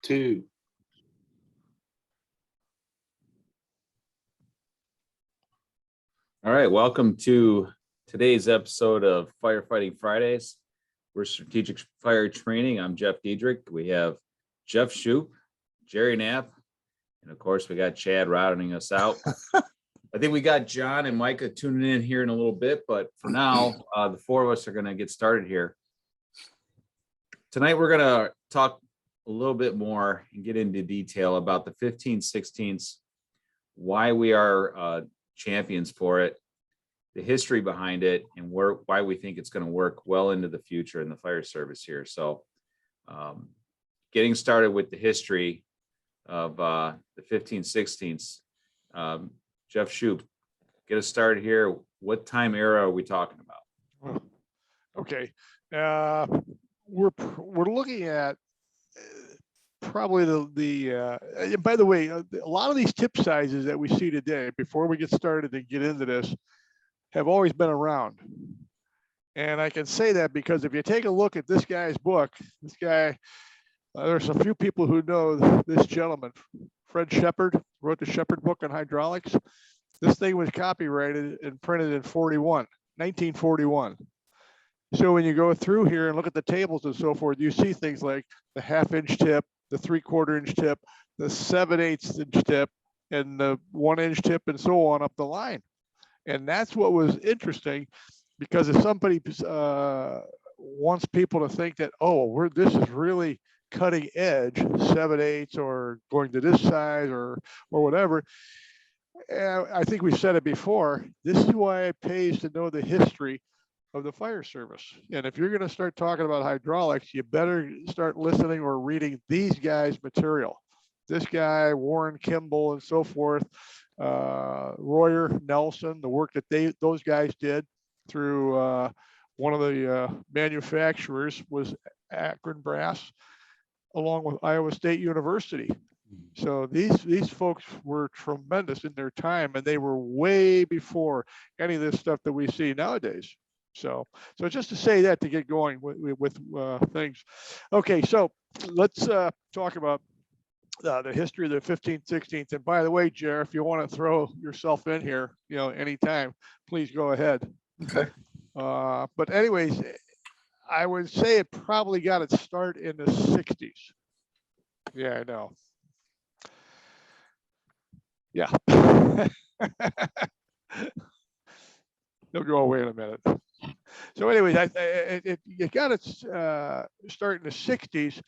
2. All right, welcome to today's episode of Firefighting Fridays. We're Strategic Fire Training. I'm Jeff Diederich. We have Jeff Shupe, Jerry Knapp, and of course we got Chad routing us out. I think we got John and Micah tuning in here in a little bit, but for now, the four of us are going to get started here. Tonight we're going to talk a little bit more and get into detail about the 15/16, why we are champions for it, the history behind it, and why we think it's going to work well into the future in the fire service here. So getting started with the history of the 15/16, Jeff Shupe, get us started here. What time era are we talking about? Okay, we're looking at probably and by the way, a lot of these tip sizes that we see today, before we get started and get into this, have always been around. And I can say that because if you take a look at this guy's book, this guy, there's a few people who know this gentleman, Fred Shepard, wrote the Shepard book on hydraulics. This thing was copyrighted and printed in 1941. So when you go through here and look at the tables and so forth, you see things like the 1/2 inch tip, the 3/4 inch tip, the 7/8 inch tip, and the 1 inch tip, and so on up the line. And that's what was interesting, because if somebody wants people to think that, oh, this is really cutting edge, 7/8 or going to this size or whatever. I think we've said it before. This is why it pays to know the history of the fire service. And if you're going to start talking about hydraulics, you better start listening or reading these guys' material. This guy, Warren Kimball, and so forth, Royer, Nelson, the work that those guys did through one of the manufacturers was Akron Brass, along with Iowa State University. So these folks were tremendous in their time, and they were way before any of this stuff that we see nowadays. So just to say that, to get going with things. Okay, so let's talk about the history of the 15/16. And by the way, Jer, if you want to throw yourself in here, anytime, please go ahead. Okay. But anyways, I would say it probably got its start in the 60s. Yeah, I know. Yeah. They'll go away in a minute. So anyways, it got its start in the 60s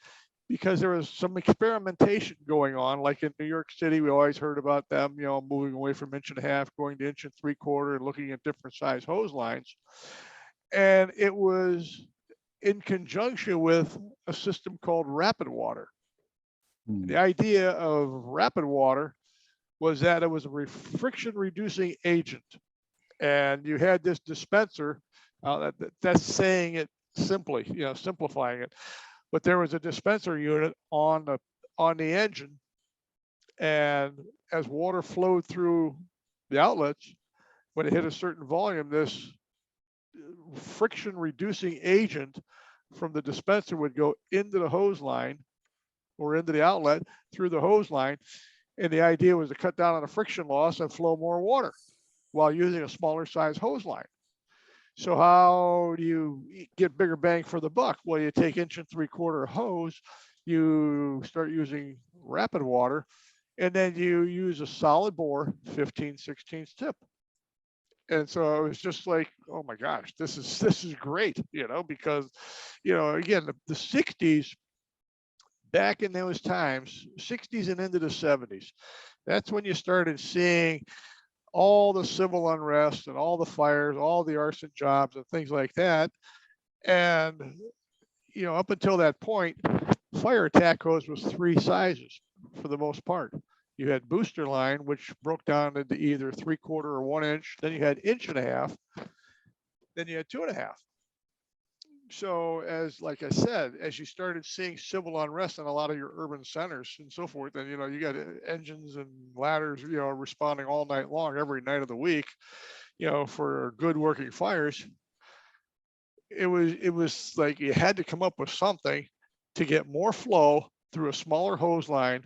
because there was some experimentation going on. Like in New York City, we always heard about them, moving away from 1.5 inch, going to 1 3/4 and looking at different size hose lines. And it was in conjunction with a system called rapid water. The idea of rapid water was that it was a friction reducing agent. And you had this dispenser, that's saying it simply, simplifying it. But there was a dispenser unit on the engine, and as water flowed through the outlets, when it hit a certain volume, this friction reducing agent from the dispenser would go into the hose line or into the outlet through the hose line. And the idea was to cut down on the friction loss and flow more water while using a smaller size hose line. So how do you get bigger bang for the buck? Well, you take 1 3/4 hose, you start using rapid water, and then you use a solid bore 15/16 tip. And so it was just like, oh my gosh, this is great, because, again, the 60s, back in those times, 60s and into the 70s, that's when you started seeing all the civil unrest and all the fires, all the arson jobs and things like that. And, up until that point, fire attack hose was 3 sizes for the most part. You had booster line, which broke down into either 3/4 or 1 inch. Then you had 1.5 inch. Then you had 2.5. So like I said, as you started seeing civil unrest in a lot of your urban centers and so forth, and you got engines and ladders, responding all night long, every night of the week, for good working fires. It was like you had to come up with something to get more flow through a smaller hose line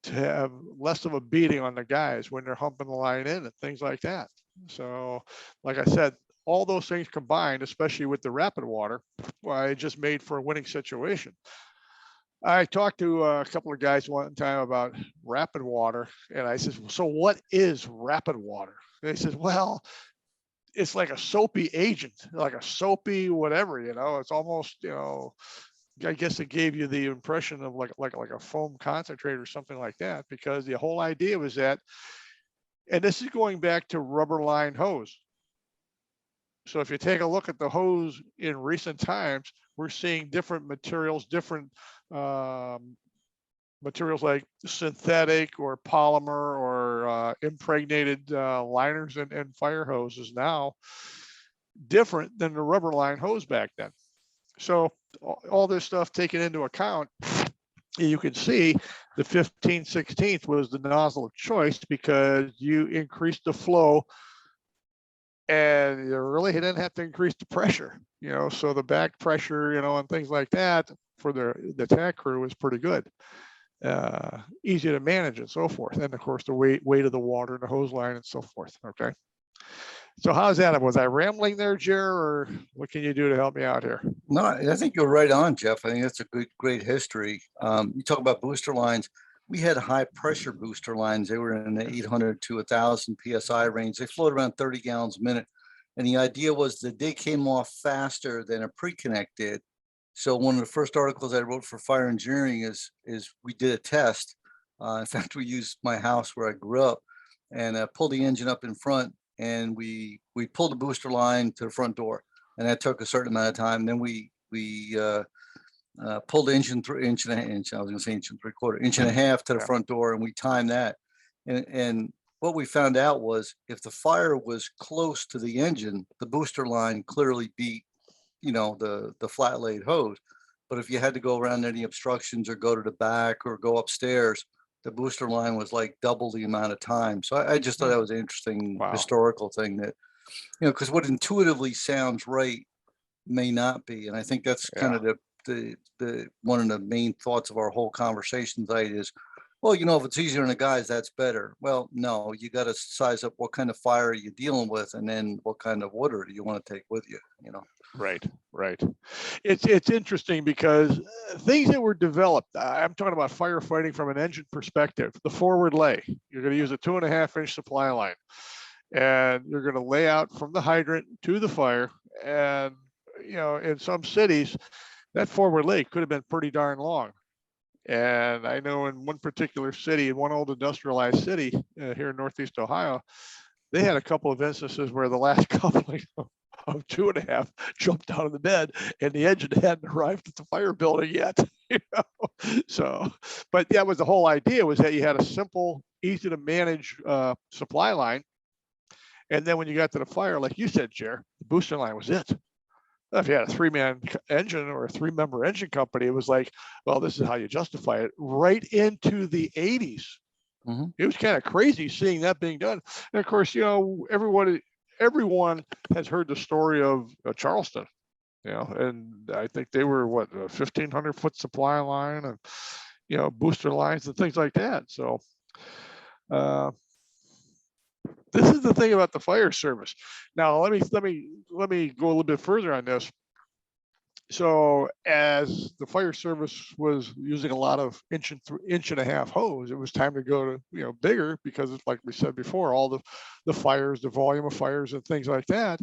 to have less of a beating on the guys when they're humping the line in and things like that. So, like I said, all those things combined, especially with the rapid water, well, it just made for a winning situation. I talked to a couple of guys one time about rapid water, and I said, "So what is rapid water?" And they said, "Well, it's like a soapy agent, like a soapy whatever, you know. It's almost, you know, I guess it gave you the impression of like a foam concentrate or something like that, because the whole idea was that, and this is going back to rubber lined hose. So if you take a look at the hose in recent times, we're seeing different materials, different um, materials like synthetic or polymer or impregnated liners and fire hoses now, different than the rubber line hose back then. So all this stuff taken into account, you can see the 15/16 was the nozzle of choice because you increased the flow and you really didn't have to increase the pressure, you know, so the back pressure, you know, and things like that for the tack crew was pretty good. Easy to manage and so forth. And of course, the weight of the water and the hose line and so forth. Okay. So how's that? Was I rambling there, Jer, or what can you do to help me out here? No, I think you're right on, Jeff. I think that's a great history. You talk about booster lines. We had high pressure booster lines. They were in the 800 to 1,000 PSI range. They flowed around 30 gallons a minute. And the idea was that they came off faster than a pre-connect did. So one of the first articles I wrote for fire engineering is we did a test. In fact, we used my house where I grew up and pulled the engine up in front, and we pulled the booster line to the front door, and that took a certain amount of time. Then we pulled the engine through inch and a inch. I was going to say inch and 3/4, inch and a half to the front door, and we timed that. And what we found out was if the fire was close to the engine, the booster line clearly beat, you know, the flat laid hose. But if you had to go around any obstructions or go to the back or go upstairs, the booster line was like double the amount of time. So I just thought that was an interesting historical thing that, you know, because what intuitively sounds right may not be. And I think that's kind of the one of the main thoughts of our whole conversation tonight is, well, you know, if it's easier on the guys, that's better. Well, no, you got to size up what kind of fire are you dealing with, and then what kind of water do you want to take with you, you know? Right. It's interesting because things that were developed, I'm talking about firefighting from an engine perspective, the forward lay, you're going to use a 2.5-inch supply line, and you're going to lay out from the hydrant to the fire. And, you know, in some cities, that forward lay could have been pretty darn long. And I know in one particular city, in one old industrialized city here in Northeast Ohio, they had a couple of instances where the last coupling of 2.5 jumped out of the bed and the engine hadn't arrived at the fire building yet. You know? So, but that was the whole idea, was that you had a simple, easy to manage supply line. And then when you got to the fire, like you said, Jer, the booster line was it. If you had a 3-man engine or a 3-member engine company, it was like, well, this is how you justify it. Right into the 80s. Mm-hmm. It was kind of crazy seeing that being done. And of course, you know, everyone has heard the story of Charleston, you know, and I think they were what, a 1,500-foot supply line and, you know, booster lines and things like that. So this is the thing about the fire service. Now, let me go a little bit further on this. So as the fire service was using a lot of inch and a half hose, it was time to go to, you know, bigger, because it's like we said before, all the fires, the volume of fires and things like that.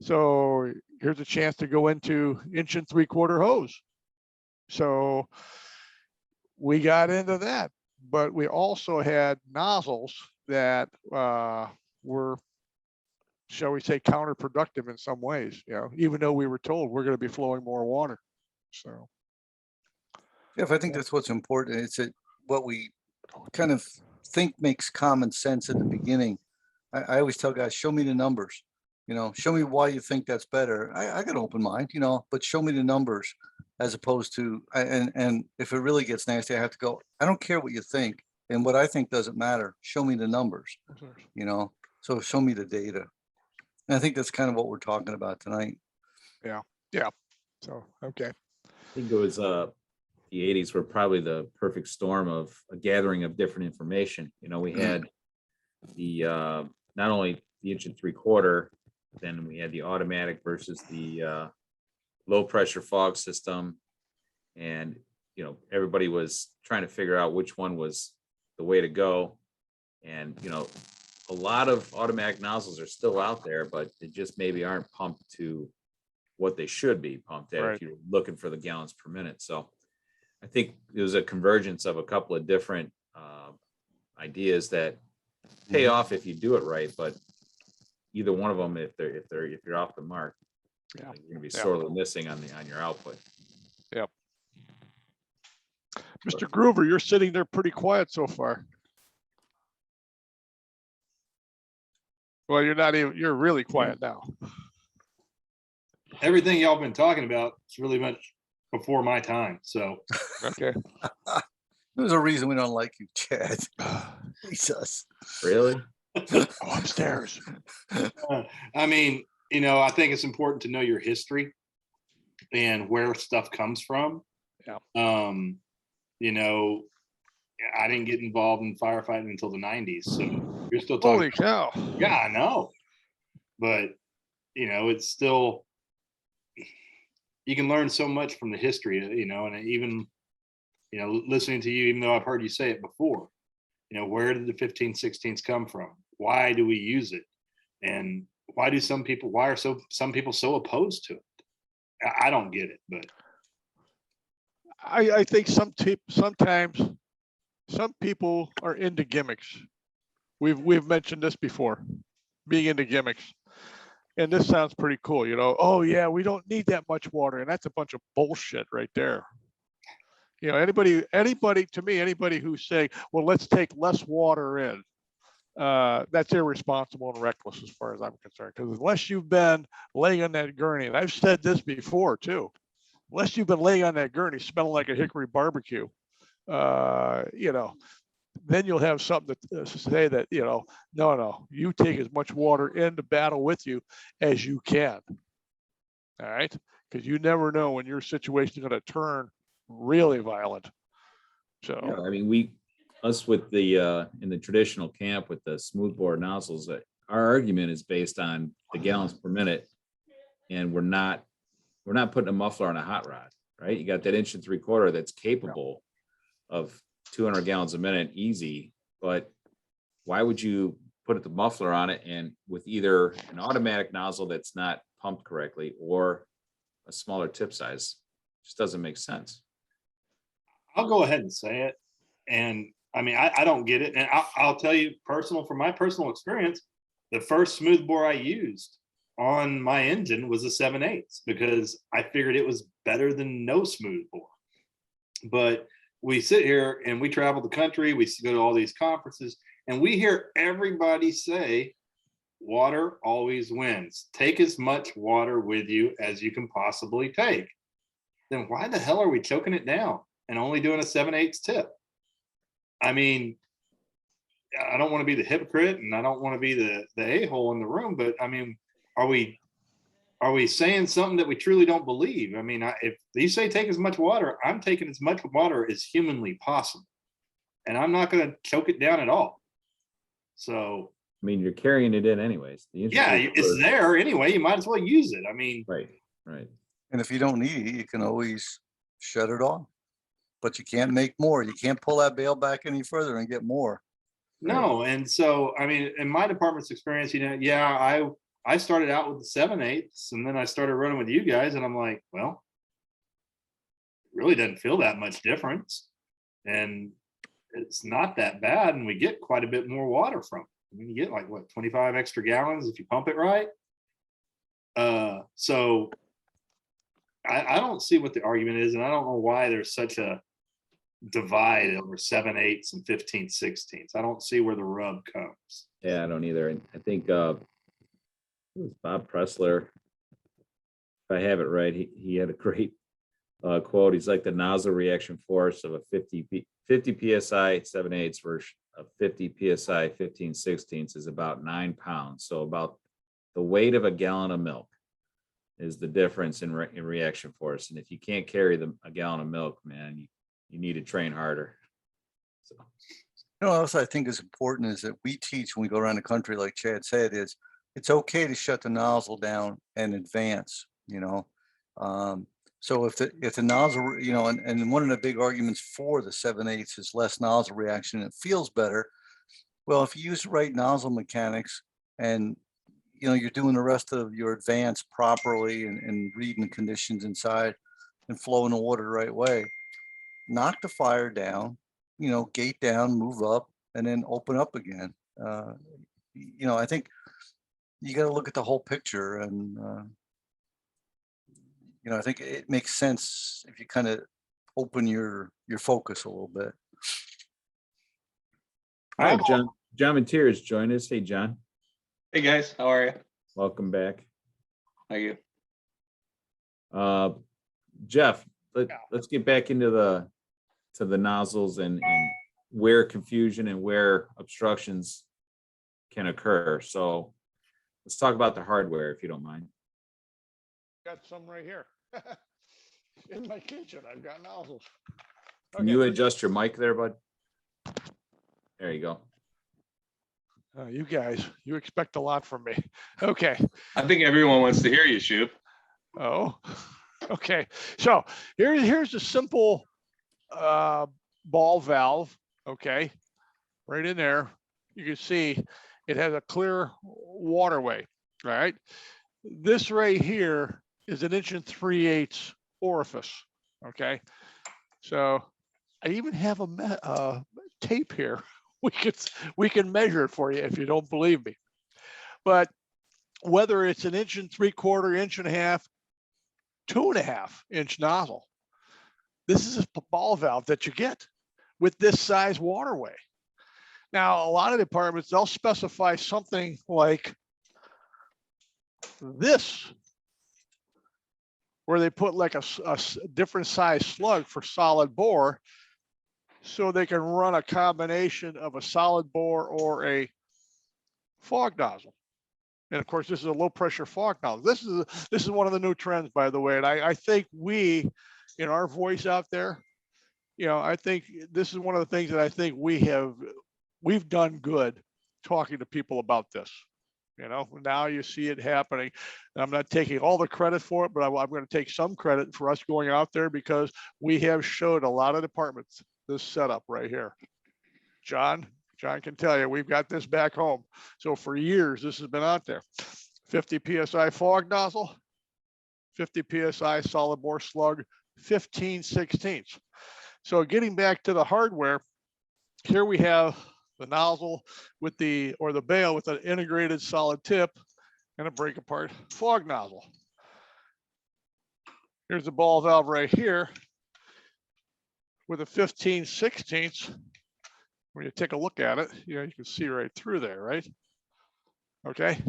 So here's a chance to go into 1 3/4 hose. So we got into that, but we also had nozzles that were, shall we say, counterproductive in some ways, you know, even though we were told we're going to be flowing more water. So yeah, I think that's what's important. It's what we kind of think makes common sense at the beginning. I always tell guys, show me the numbers, you know, show me why you think that's better. I got an open mind, you know, but show me the numbers, as opposed to, and if it really gets nasty, I have to go, I don't care what you think. And what I think doesn't matter. Show me the numbers, you know, so show me the data. And I think that's kind of what we're talking about tonight. Yeah. So, okay. I think it was the 80s were probably the perfect storm of a gathering of different information. You know, we had the not only the 1 3/4, then we had the automatic versus the low pressure fog system. And, you know, everybody was trying to figure out which one was the way to go. And, you know, a lot of automatic nozzles are still out there, but they just maybe aren't pumped to what they should be pumped at Right. if you're looking for the gallons per minute. So I think it was a convergence of a couple of different ideas that pay off if you do it right, but either one of them, if you're off the mark, Yeah. you're gonna be Yeah. sorely missing on your output. Mr. Gruver, you're sitting there pretty quiet so far. Well, you're not even, you're really quiet now. Everything y'all been talking about is really much before my time. So Okay. There's a reason we don't like you, Chad. Jesus. Really? Go upstairs. I mean, you know, I think it's important to know your history and where stuff comes from. Yeah. You know, I didn't get involved in firefighting until the 90s. So you're still Holy talking. cow. Yeah, I know. But, you know, it's still, you can learn so much from the history, you know, and even, you know, listening to you, even though I've heard you say it before, you know, where did the 15/16s come from? Why do we use it? And why are some people so opposed to it? I don't get it, but I think sometimes some people are into gimmicks. We've mentioned this before, being into gimmicks. And this sounds pretty cool, you know. Oh yeah, we don't need that much water, and that's a bunch of bullshit right there. You know, anybody who's saying, well, let's take less water in, that's irresponsible and reckless as far as I'm concerned. Because unless you've been laying on that gurney, and I've said this before too, unless you've been laying on that gurney smelling like a hickory barbecue, you know, then you'll have something to say that, you know, no, you take as much water into battle with you as you can. All right. Because you never know when your situation is going to turn really violent. So, Yeah, I mean, us with the in the traditional camp with the smoothbore nozzles, our argument is based on the gallons per minute, and we're not putting a muffler on a hot rod, right? You got that 1 3/4 that's capable of 200 gallons a minute easy, but why would you put the muffler on it and with either an automatic nozzle that's not pumped correctly or a smaller tip size? Just doesn't make sense. I'll go ahead and say it. And I mean, I don't get it. And I'll tell you from my personal experience, the first smoothbore I used on my engine was a 7/8 because I figured it was better than no smoothbore. But we sit here and we travel the country, we go to all these conferences, and we hear everybody say, water always wins. Take as much water with you as you can possibly take. Then why the hell are we choking it down and only doing a 7/8 tip? I mean, I don't want to be the hypocrite and I don't want to be the a-hole in the room, but I mean, are we saying something that we truly don't believe? I mean, if you say take as much water, I'm taking as much water as humanly possible, and I'm not going to choke it down at all. So, I mean, you're carrying it in anyways. yeah, it's there anyway. You might as well use it. I mean, right. And if you don't need it, you can always shut it off. But you can't make more. You can't pull that bail back any further and get more. no. And so, I mean, in my department's experience, you know, yeah, I started out with the 7/8 and then I started running with you guys, and I'm like, well, it really doesn't feel that much difference. And it's not that bad. And we get quite a bit more water from it. I mean, you get like what, 25 extra gallons if you pump it right. So I don't see what the argument is, and I don't know why there's such a divide over 7/8 and 15/16. I don't see where the rub comes. Yeah, I don't either. And I think it was Bob Pressler. If I have it right, he had a great quote. He's like the nozzle reaction force of a 50 psi 7/8 versus a 50 psi 15/16 is about 9 pounds. So about the weight of a gallon of milk is the difference in reaction force. And if you can't carry a gallon of milk, man, you need to train harder. So, You know, what else I think is important is that we teach when we go around the country, like Chad said, is it's okay to shut the nozzle down and advance, you know. So if the nozzle, you know, and one of the big arguments for the 7/8 is less nozzle reaction, it feels better. Well, if you use the right nozzle mechanics and, you know, you're doing the rest of your advance properly and reading the conditions inside and flowing the water the right way, knock the fire down, you know, gate down, move up, and then open up again. You know, I think you got to look at the whole picture, and you know, I think it makes sense if you kind of open your focus a little bit. all right, John Mateers join us. Hey, John, Hey guys, how are you? welcome back. How you? Jeff, let's get back into the nozzles and where confusion and where obstructions can occur. So let's talk about the hardware, if you don't mind. Got some right here. In my kitchen, I've got nozzles. Can you adjust your mic there, bud? There you go. You guys, you expect a lot from me. Okay. I think everyone wants to hear you, Shupe. Oh, okay. So here's a simple ball valve. Okay. Right in there. You can see it has a clear waterway. All right. This right here is an 1 3/8 orifice. Okay. So I even have a tape here. We can measure it for you if you don't believe me. But whether it's an 1 3/4, 1.5 2.5 inch nozzle, this is a ball valve that you get with this size waterway. Now, a lot of departments, they'll specify something like this, where they put like a different size slug for solid bore, so they can run a combination of a solid bore or a fog nozzle. And of course, this is a low pressure fog nozzle. This is one of the new trends, by the way. And I think we, in our voice out there, you know, I think this is one of the things that I think we've done good talking to people about this. You know, now you see it happening. And I'm not taking all the credit for it, but I'm going to take some credit for us going out there, because we have showed a lot of departments this setup right here. John can tell you, we've got this back home. So for years, this has been out there. 50 PSI fog nozzle, 50 PSI solid bore slug, 15/16. So getting back to the hardware, here we have the nozzle with the bail with an integrated solid tip and a break apart fog nozzle. Here's the ball valve right here with a 15/16. When you take a look at it, you know, you can see right through there, right? Okay.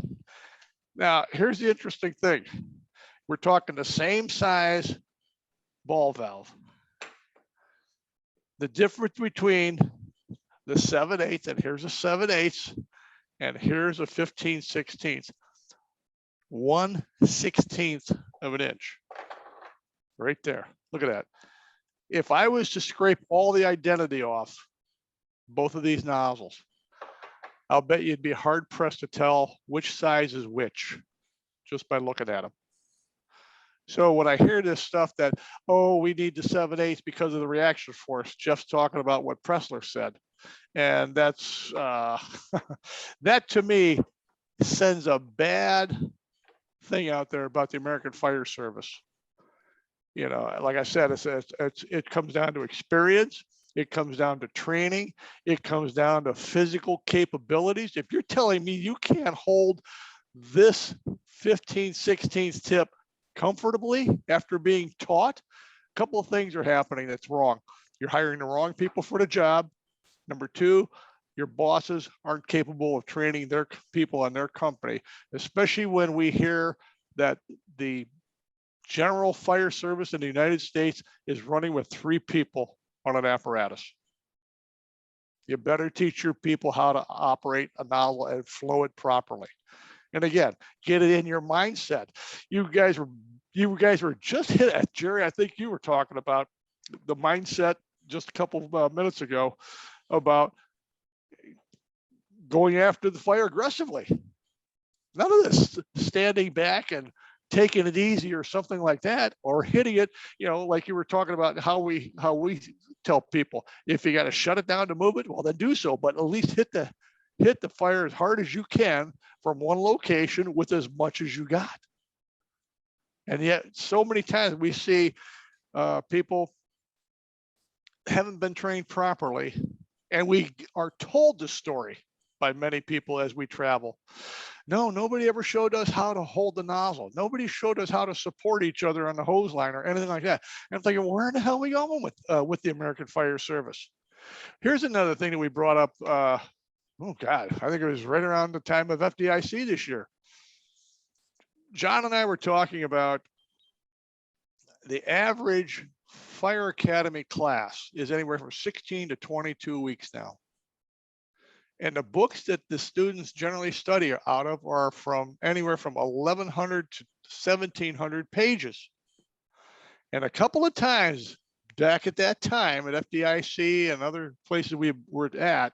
Now, here's the interesting thing. We're talking the same size ball valve. The difference between the 7/8, and here's a 7/8, and here's a 15/16, 1/16 of an inch right there. Look at that. If I was to scrape all the identity off both of these nozzles, I'll bet you'd be hard pressed to tell which size is which just by looking at them. So when I hear this stuff that, oh, we need the 7/8 because of the reaction force, Jeff's talking about what Pressler said. And that's, that to me sends a bad thing out there about the American Fire Service. You know, like I said, it comes down to experience. It comes down to training. It comes down to physical capabilities. If you're telling me you can't hold this 15/16 tip comfortably after being taught, a couple of things are happening that's wrong. You're hiring the wrong people for the job. Number two, your bosses aren't capable of training their people in their company, especially when we hear that the general fire service in the United States is running with 3 people on an apparatus. You better teach your people how to operate a nozzle and flow it properly. And again, get it in your mindset. You guys were just hit at, Jerry, I think you were talking about the mindset just a couple of minutes ago about going after the fire aggressively. None of this standing back and taking it easy or something like that, or hitting it, like you were talking about how we tell people, if you got to shut it down to move it, well, then do so, but at least hit the fire as hard as you can from one location with as much as you got. And yet so many times we see people haven't been trained properly, and we are told the story by many people as we travel. No, nobody ever showed us how to hold the nozzle. Nobody showed us how to support each other on the hose line or anything like that. And I'm thinking, where in the hell are we going with the American Fire Service? Here's another thing that we brought up. Oh God, I think it was right around the time of FDIC this year. John and I were talking about the average fire academy class is anywhere from 16 to 22 weeks now. And the books that the students generally study out of are from anywhere from 1,100 to 1,700 pages. And a couple of times back at that time at FDIC and other places we were at,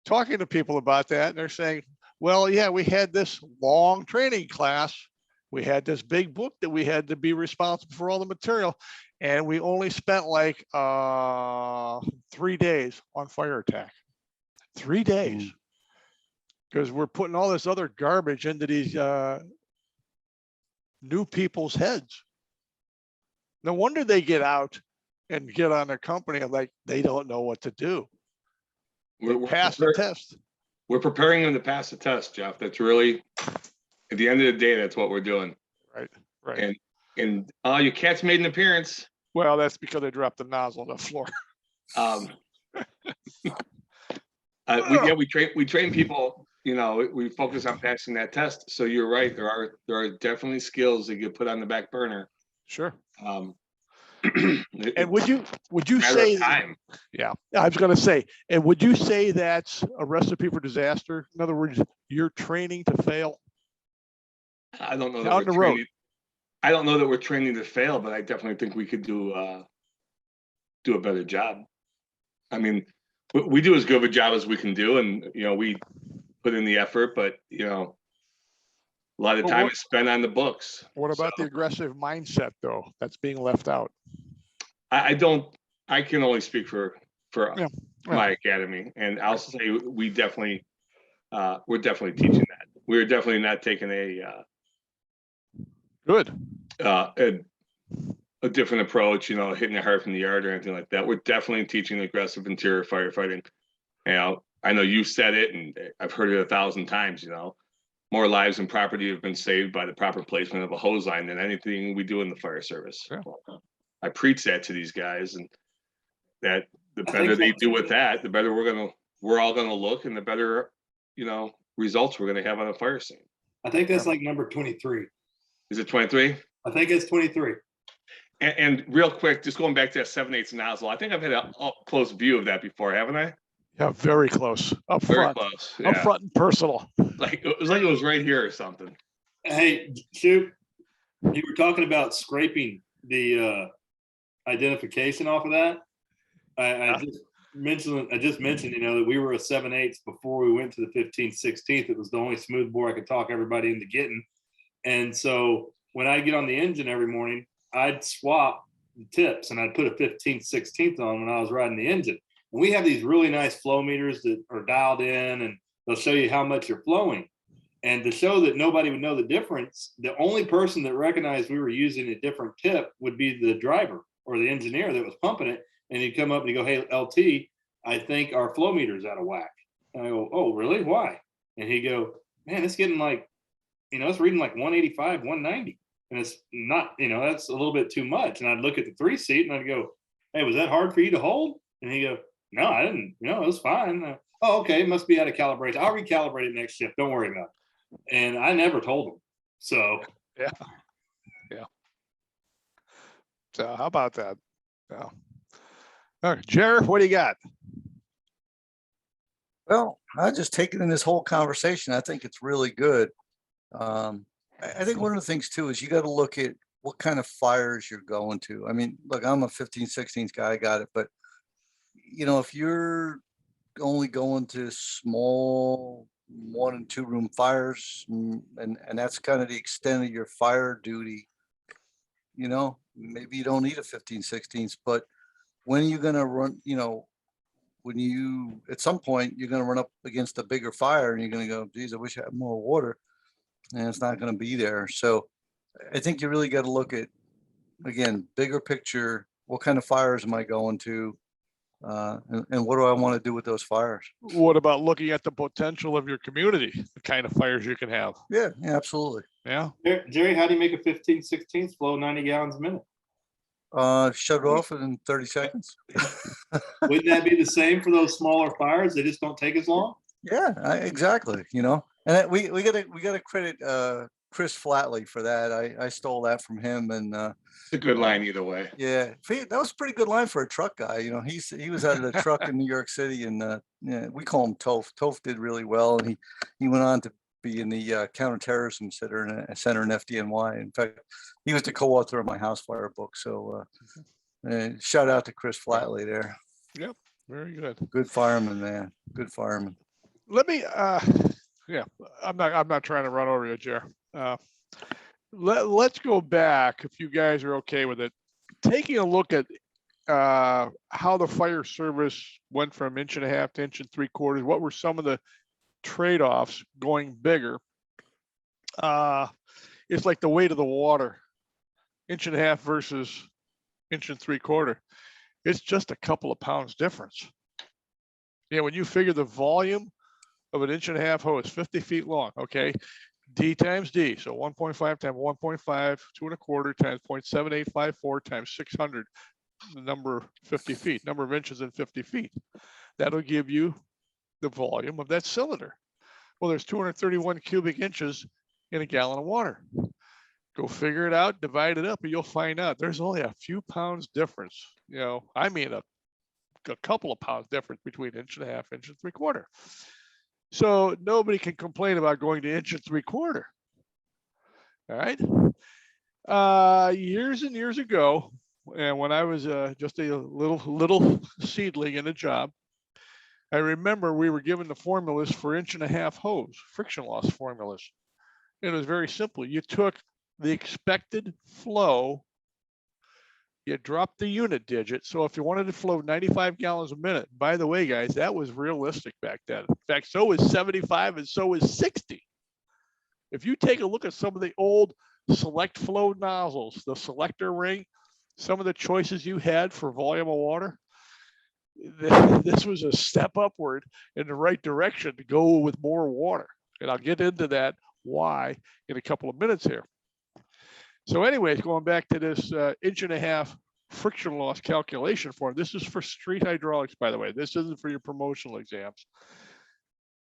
talking to people about that, and they're saying, well, yeah, we had this long training class. We had this big book that we had to be responsible for all the material. And we only spent like 3 days on fire attack. 3 days, because we're putting all this other garbage into these new people's heads. No wonder they get out and get on their company and like they don't know what to do. We're Pass the test. We're preparing them to pass the test, Jeff. That's really, at the end of the day, that's what we're doing. Right. And your cat's made an appearance. Well, that's because they dropped the nozzle on the floor. We train people, we focus on passing that test. So you're right. There are definitely skills that get put on the back burner. Sure. And would you say time? Yeah, I was going to say, and would you say that's a recipe for disaster? In other words, you're training to fail? I don't know Down the road. I don't know that we're training to fail, but I definitely think we could do a better job. I mean, we do as good of a job as we can do, and we put in the effort, but a lot of time is spent on the books. What about the aggressive mindset though that's being left out? I can only speak for my academy, and I'll say we're definitely teaching that. We're definitely not taking a different approach, hitting it hard from the yard or anything like that. We're definitely teaching aggressive interior firefighting. I know you said it, and I've heard it 1,000 times. More lives and property have been saved by the proper placement of a hose line than anything we do in the fire service. Yeah. I preach that to these guys, and that the better they do with that, the better we're all gonna look, and the better results we're gonna have on a fire scene. I think that's like number 23. Is it 23? I think it's 23. And real quick, just going back to that 7/8 nozzle, I think I've had an up close view of that before, haven't I? Yeah, very close. Up Very front. close. Up front and personal. Like it was right here or something. Hey, Shupe, you were talking about scraping the identification off of that. I just mentioned, that we were a 7/8 before we went to the 15th, 16th. It was the only smooth bore I could talk everybody into getting. And so when I get on the engine every morning, I'd swap the tips and I'd put a 15th, 16th on when I was riding the engine. And we have these really nice flow meters that are dialed in, and they'll show you how much you're flowing. And to show that nobody would know the difference, the only person that recognized we were using a different tip would be the driver or the engineer that was pumping it. And he'd come up and he'd go, "Hey, LT, I think our flow meter's out of whack." And I go, "Oh, really? Why?" And he'd go, "Man, it's getting like, it's reading like 185, 190. And it's not, that's a little bit too much." And I'd look at the 3-seat and I'd go, "Hey, was that hard for you to hold?" And he'd go, "No, I didn't, it was fine." "Oh, okay, it must be out of calibration. I'll recalibrate it next shift. Don't worry about it." And I never told him. So yeah. So how about that? Yeah. All right, Jared, what do you got? Well, I just taken in this whole conversation. I think it's really good. I think one of the things too is you got to look at what kind of fires you're going to. I mean, look, I'm a 15/16 guy, I got it, but if you're only going to small 1 and 2 room fires, and that's kind of the extent of your fire duty, maybe you don't need a 15/16, but when are you gonna run, when you, at some point, you're gonna run up against a bigger fire and you're gonna go, geez, I wish I had more water, and it's not gonna be there. So I think you really got to look at, again, bigger picture, what kind of fires am I going to? And what do I want to do with those fires? What about looking at the potential of your community, the kind of fires you can have? Yeah, absolutely. Yeah. Jerry, how do you make a 15/16 flow 90 gallons a minute? Shut it off in 30 seconds. Wouldn't that be the same for those smaller fires? They just don't take as long? Yeah, exactly. And we gotta credit Chris Flatley for that. I stole that from him, and It's a good line either way. yeah, that was a pretty good line for a truck guy. He was out of the truck in New York City, and yeah, we call him Toph. Toph did really well, and he went on to be in the counterterrorism center in FDNY. In fact, he was the co-author of my house fire book. So shout out to Chris Flatley there. Yep. Very good. Good fireman, man. Good fireman. Let me, yeah, I'm not trying to run over you, Jer. Let's go back, if you guys are okay with it, taking a look at how the fire service went from 1.5 to 1 3/4. What were some of the trade-offs going bigger? It's like the weight of the water, 1.5 versus 1 3/4. It's just a couple of pounds difference. Yeah, when you figure the volume of an 1.5 hose, 50 feet long, okay, D times D, so 1.5 times 1.5, 2 1/4 times 0.7854 times 600, the number 50 feet, number of inches in 50 feet. That'll give you the volume of that cylinder. Well, there's 231 cubic inches in a gallon of water. Go figure it out, divide it up, and you'll find out there's only a few pounds difference. I mean a couple of pounds difference between 1.5, 1 3/4. So nobody can complain about going to 1 3/4. All right. Years and years ago, and when I was just a little seedling in a job, I remember we were given the formulas for 1.5 hose, friction loss formulas. It was very simple. You took the expected flow, you dropped the unit digit. So if you wanted to flow 95 gallons a minute, by the way, guys, that was realistic back then. In fact, so was 75 and so was 60. If you take a look at some of the old select flow nozzles, the selector ring, some of the choices you had for volume of water, this was a step upward in the right direction to go with more water. And I'll get into that why in a couple of minutes here. So anyways, going back to this 1.5 friction loss calculation form, this is for street hydraulics, by the way. This isn't for your promotional exams.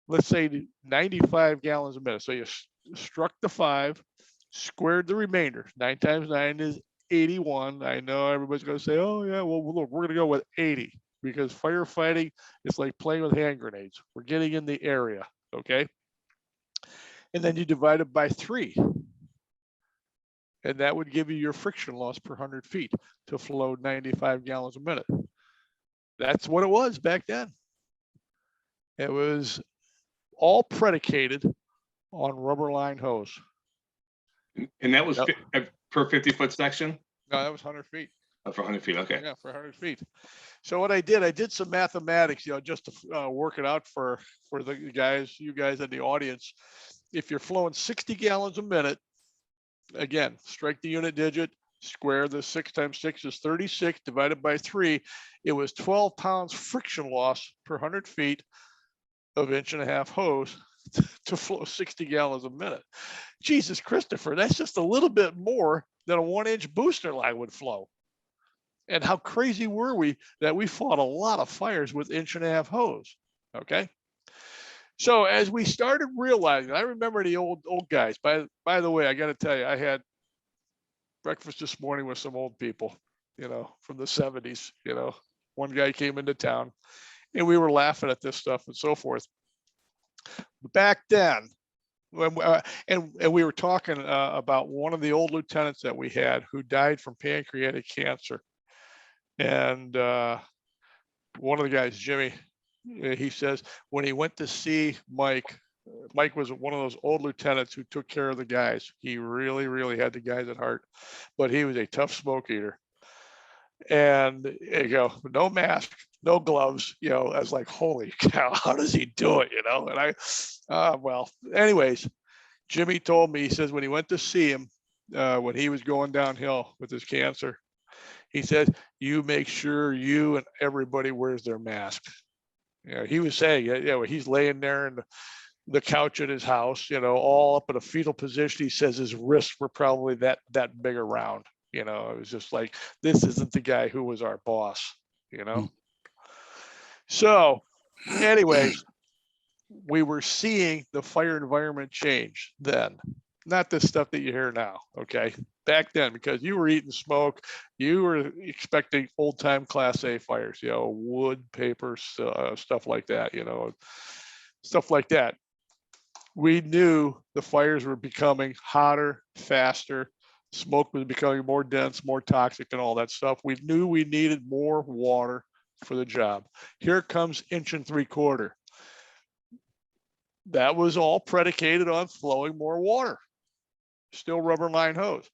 Let's say 95 gallons a minute. So you struck the 5, squared the remainder. 9 times 9 is 81. I know everybody's going to say, oh yeah, well, look, we're going to go with 80 because firefighting is like playing with hand grenades. We're getting in the area, okay? And then you divide it by 3. And that would give you your friction loss per 100 feet to flow 95 gallons a minute. That's what it was back then. It was all predicated on rubber line hose. And that was per 50-foot section? No, that was 100 feet. Oh, for 100 feet, okay. Yeah, for 100 feet. So what I did some mathematics, just to work it out for the guys, you guys in the audience. If you're flowing 60 gallons a minute, again, strike the unit digit, square the 6 times 6 is 36, divided by 3. It was 12 pounds friction loss per 100 feet of 1.5 hose to flow 60 gallons a minute. Jesus, Christopher, that's just a little bit more than a 1-inch booster line would flow. And how crazy were we that we fought a lot of fires with 1.5 hose, okay? So as we started realizing, I remember the old guys. By the way, I got to tell you, I had breakfast this morning with some old people, from the 70s. One guy came into town, and we were laughing at this stuff and so forth. Back then, And we were talking about one of the old lieutenants that we had who died from pancreatic cancer. And one of the guys, Jimmy, he says when he went to see Mike, Mike was one of those old lieutenants who took care of the guys. He really, really had the guys at heart, but he was a tough smoke eater. And you go, no mask, no gloves, you know, I was like, holy cow, how does he do it? You know, and well, anyways, Jimmy told me, he says when he went to see him, when he was going downhill with his cancer, he said, you make sure you and everybody wears their mask. You know, he was saying, he's laying there in the couch at his house, you know, all up in a fetal position. He says his wrists were probably that big around. You know, it was just like, this isn't the guy who was our boss, you know? So anyways, we were seeing the fire environment change then, not the stuff that you hear now, okay? Back then, because you were eating smoke, you were expecting old time Class A fires, you know, wood, paper, stuff like that, you know, stuff like that. We knew the fires were becoming hotter, faster, smoke was becoming more dense, more toxic and all that stuff. We knew we needed more water for the job. Here comes 1 3/4 inches. That was all predicated on flowing more water, still rubber line hose.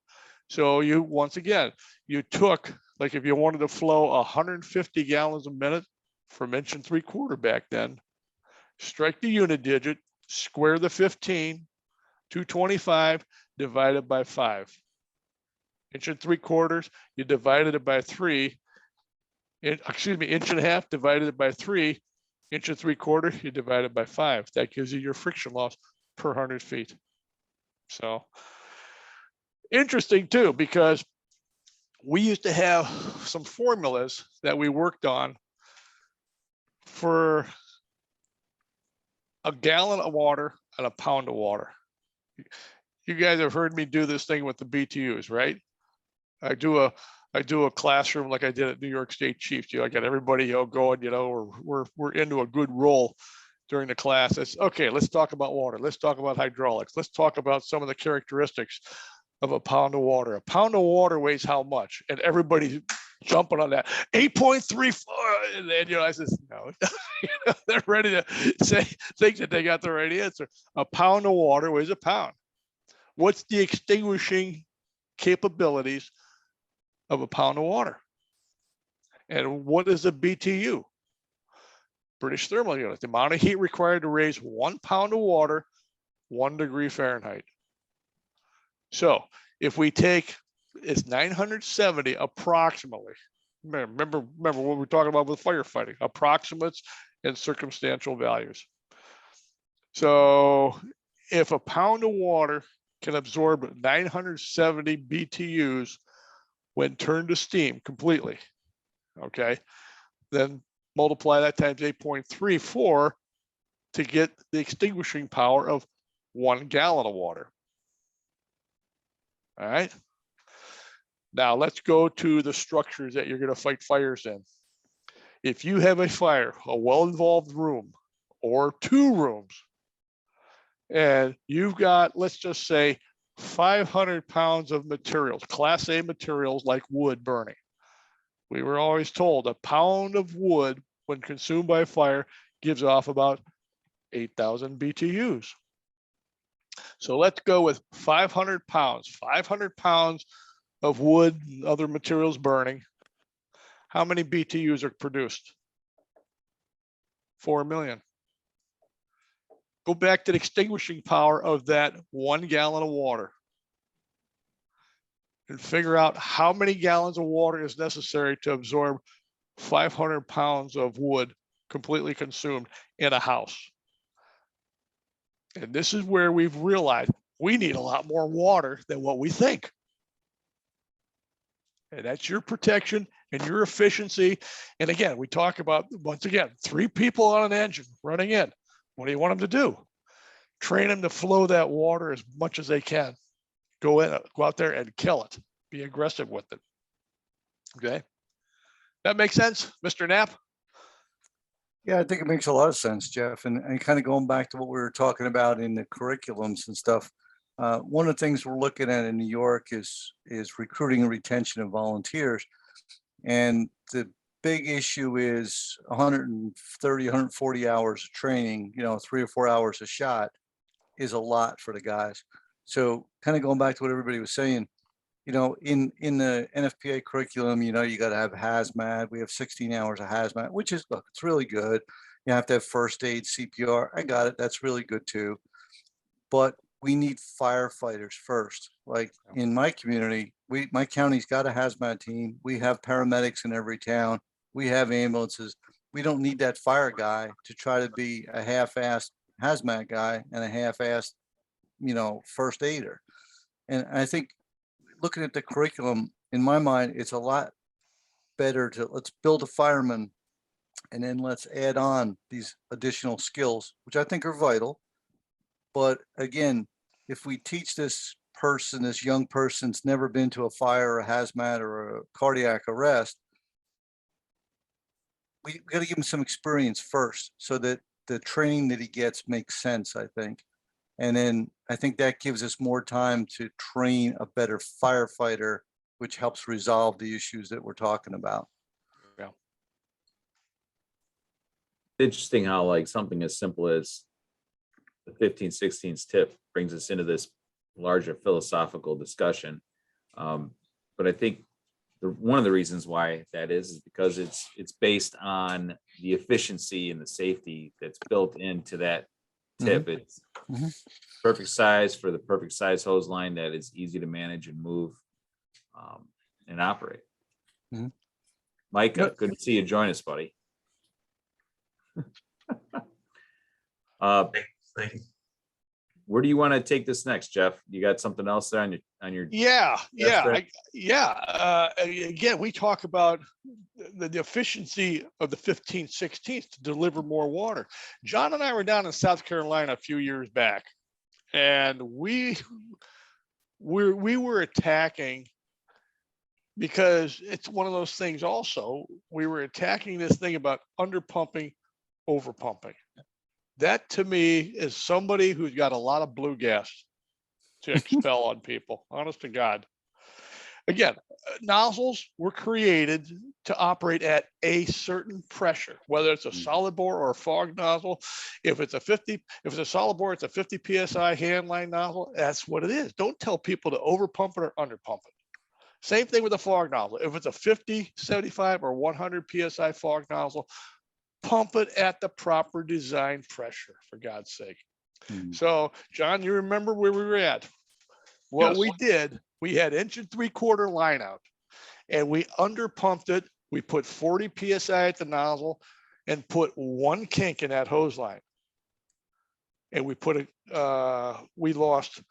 So you, once again, you took, like if you wanted to flow 150 gallons a minute from 1 3/4 inches back then, strike the unit digit, square the 15, 225 divided by 5. 1 3/4 inches, you divided it by 3, excuse me, 1.5 inches divided by 3, 1 3/4 inches, you divide it by 5. That gives you your friction loss per 100 feet. So interesting too, because we used to have some formulas that we worked on for a gallon of water and a pound of water. You guys have heard me do this thing with the BTUs, right? I do a classroom like I did at New York State Chiefs. You know, I got everybody, you know, going, you know, we're into a good roll during the class. It's okay, let's talk about water. Let's talk about hydraulics. Let's talk about some of the characteristics of a pound of water. A pound of water weighs how much? And everybody's jumping on that. 8.34. And then, you know, I says, no, you know, they're ready to think that they got the right answer. A pound of water weighs a pound. What's the extinguishing capabilities of a pound of water? And what is a BTU? British thermal unit, the amount of heat required to raise 1 pound of water 1 degree Fahrenheit. So if we take, it's 970 approximately. Remember what we're talking about with firefighting, approximates and circumstantial values. So if a pound of water can absorb 970 BTUs when turned to steam completely, okay, then multiply that times 8.34 to get the extinguishing power of 1 gallon of water. All right. Now let's go to the structures that you're going to fight fires in. If you have a fire, a well-involved room or 2 rooms, and you've got, let's just say 500 pounds of materials, Class A materials like wood burning. We were always told a pound of wood when consumed by fire gives off about 8,000 BTUs. So let's go with 500 pounds of wood and other materials burning. How many BTUs are produced? 4 million. Go back to the extinguishing power of that 1 gallon of water and figure out how many gallons of water is necessary to absorb 500 pounds of wood completely consumed in a house. And this is where we've realized we need a lot more water than what we think. And that's your protection and your efficiency. And again, we talk about, once again, 3 people on an engine running in. What do you want them to do? Train them to flow that water as much as they can. Go out there and kill it. Be aggressive with it. Okay. That makes sense, Mr. Knapp? Yeah, I think it makes a lot of sense, Jeff. And kind of going back to what we were talking about in the curriculums and stuff. One of the things we're looking at in New York is recruiting and retention of volunteers. And the big issue is 130, 140 hours of training, 3 or 4 hours a shot is a lot for the guys. So kind of going back to what everybody was saying, in the NFPA curriculum, you got to have hazmat. We have 16 hours of hazmat, which is, look, it's really good. You have to have first aid, CPR. I got it. That's really good too. But we need firefighters first. Like in my community, my county's got a hazmat team. We have paramedics in every town. We have ambulances. We don't need that fire guy to try to be a half-assed hazmat guy and a half-assed, first aider. And I think looking at the curriculum, in my mind, it's a lot better to let's build a fireman and then let's add on these additional skills, which I think are vital. But again, if we teach this young person's never been to a fire or a hazmat or a cardiac arrest, we got to give him some experience first so that the training that he gets makes sense, I think. And then I think that gives us more time to train a better firefighter, which helps resolve the issues that we're talking about. Yeah. Interesting how like something as simple as the 15/16 tip brings us into this larger philosophical discussion. But I think one of the reasons why that is because it's based on the efficiency and the safety that's built into that tip. It's perfect size for the perfect size hose line that is easy to manage and move and operate. Mike, good to see you join us, buddy. Thank you. Where do you want to take this next, Jeff? You got something else there on your Again, we talk about the efficiency of the 15/16 to deliver more water. John and I were down in South Carolina a few years back, and we were attacking because it's one of those things. Also, we were attacking this thing about underpumping, overpumping. That to me is somebody who's got a lot of blue gas to expel on people, honest to God. Again, nozzles were created to operate at a certain pressure, whether it's a solid bore or a fog nozzle. If it's a solid bore, it's a 50 PSI hand line nozzle. That's what it is. Don't tell people to overpump it or underpump it. Same thing with a fog nozzle. If it's a 50, 75 or 100 PSI fog nozzle, pump it at the proper design pressure, for God's sake. So, John, you remember where we were at? What Yes. we did, we had 1 3/4 line out and we underpumped it. We put 40 PSI at the nozzle and put 1 kink in that hose line. And we lost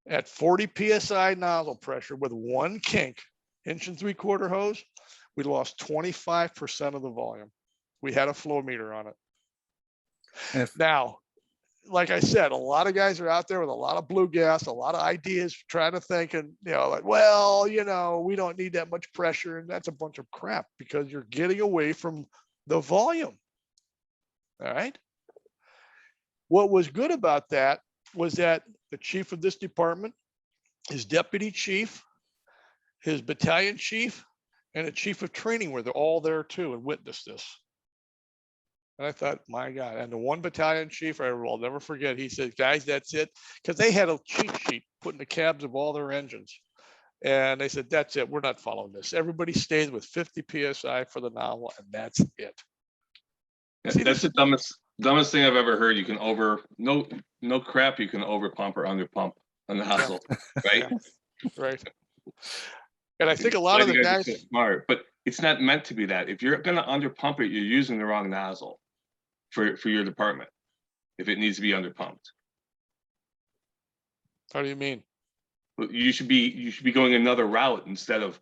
at 40 PSI nozzle pressure with 1 kink, 1 3/4 hose, we lost 25% of the volume. We had a flow meter on it. Now, like I said, a lot of guys are out there with a lot of blue gas, a lot of ideas, trying to think and, like, well, we don't need that much pressure. And that's a bunch of crap because you're getting away from the volume. All right. What was good about that was that the chief of this department, his deputy chief, his battalion chief, and the chief of training were all there too and witnessed this. And I thought, my God, and the one battalion chief, I will never forget, he said, guys, that's it. Because they had a cheat sheet put in the cabs of all their engines. And they said, that's it. We're not following this. Everybody stays with 50 PSI for the nozzle, and that's it. That's the dumbest thing I've ever heard. You can no crap, you can overpump or underpump a nozzle, right? Right. And I think a lot of the guys are smart, but it's not meant to be that. If you're going to underpump it, you're using the wrong nozzle for your department if it needs to be underpumped. How do you mean? You should be going another route instead of